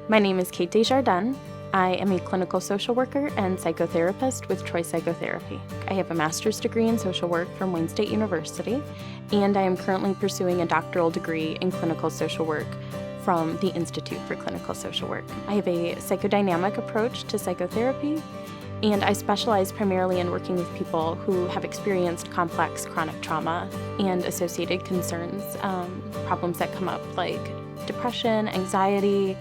My name is Cate Desjardins. I am a clinical social worker and psychotherapist with Choice Psychotherapy. I have a master's degree in social work from Wayne State University, and I am currently pursuing a doctoral degree in clinical social work from the Institute for Clinical Social Work. I have a psychodynamic approach to psychotherapy, and I specialize primarily in working with people who have experienced complex chronic trauma and associated concerns, problems that come up like depression, anxiety,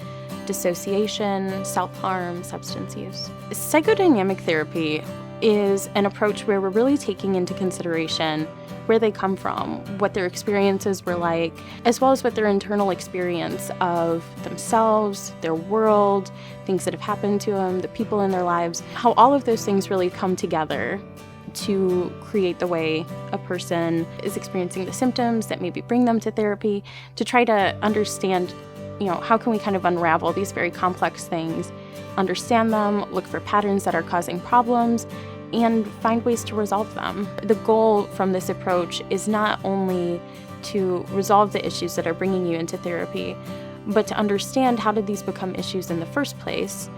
dissociation, self-harm, substance use. Psychodynamic therapy is an approach where we're really taking into consideration where they come from, what their experiences were like, as well as what their internal experience of themselves, their world, things that have happened to them, the people in their lives, how all of those things really come together to create the way a person is experiencing the symptoms that maybe bring them to therapy, to try to understand, how can we kind of unravel these very complex things, understand them, look for patterns that are causing problems, and find ways to resolve them. The goal from this approach is not only to resolve the issues that are bringing you into therapy, but to understand how did these become issues in the first place,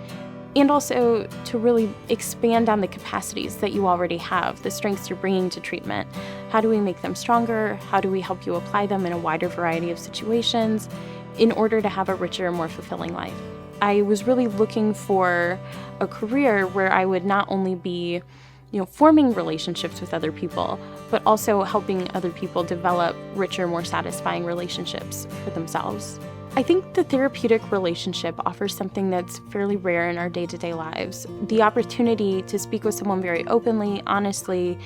and also to really expand on the capacities that you already have, the strengths you're bringing to treatment. How do we make them stronger? How do we help you apply them in a wider variety of situations in order to have a richer, more fulfilling life? I was really looking for a career where I would not only be, forming relationships with other people, but also helping other people develop richer, more satisfying relationships for themselves. I think the therapeutic relationship offers something that's fairly rare in our day-to-day lives. The opportunity to speak with someone very openly, honestly,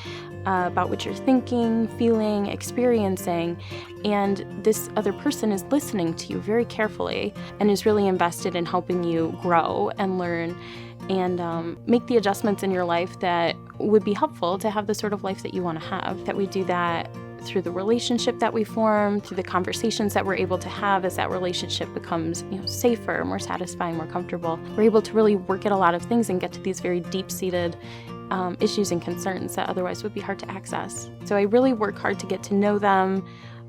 about what you're thinking, feeling, experiencing, and this other person is listening to you very carefully and is really invested in helping you grow and learn and make the adjustments in your life that would be helpful to have the sort of life that you want to have. That we do that through the relationship that we form, through the conversations that we're able to have as that relationship becomes, safer, more satisfying, more comfortable. We're able to really work at a lot of things and get to these very deep-seated issues and concerns that otherwise would be hard to access. So I really work hard to get to know them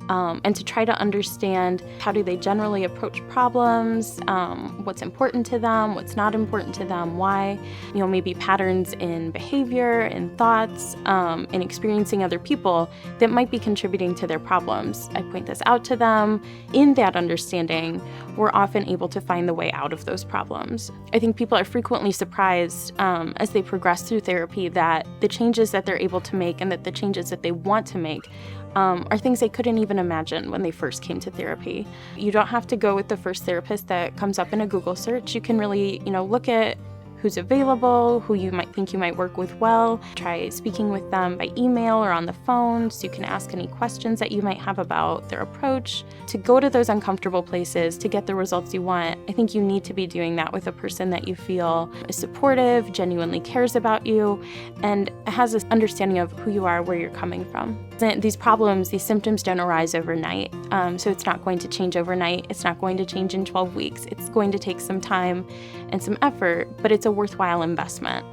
and to try to understand how do they generally approach problems, what's important to them, what's not important to them, why, maybe patterns in behavior, in thoughts, in experiencing other people that might be contributing to their problems. I point this out to them. In that understanding, we're often able to find the way out of those problems. I think people are frequently surprised as they progress through therapy that the changes that they're able to make and that the changes that they want to make are things they couldn't even imagine when they first came to therapy. You don't have to go with the first therapist that comes up in a Google search. You can really, look at who's available, who you might think you might work with well. Try speaking with them by email or on the phone so you can ask any questions that you might have about their approach. To go to those uncomfortable places to get the results you want, I think you need to be doing that with a person that you feel is supportive, genuinely cares about you, and has this understanding of who you are, where you're coming from. These problems, these symptoms don't arise overnight, so it's not going to change overnight. It's not going to change in 12 weeks. It's going to take some time and some effort, but it's a worthwhile investment.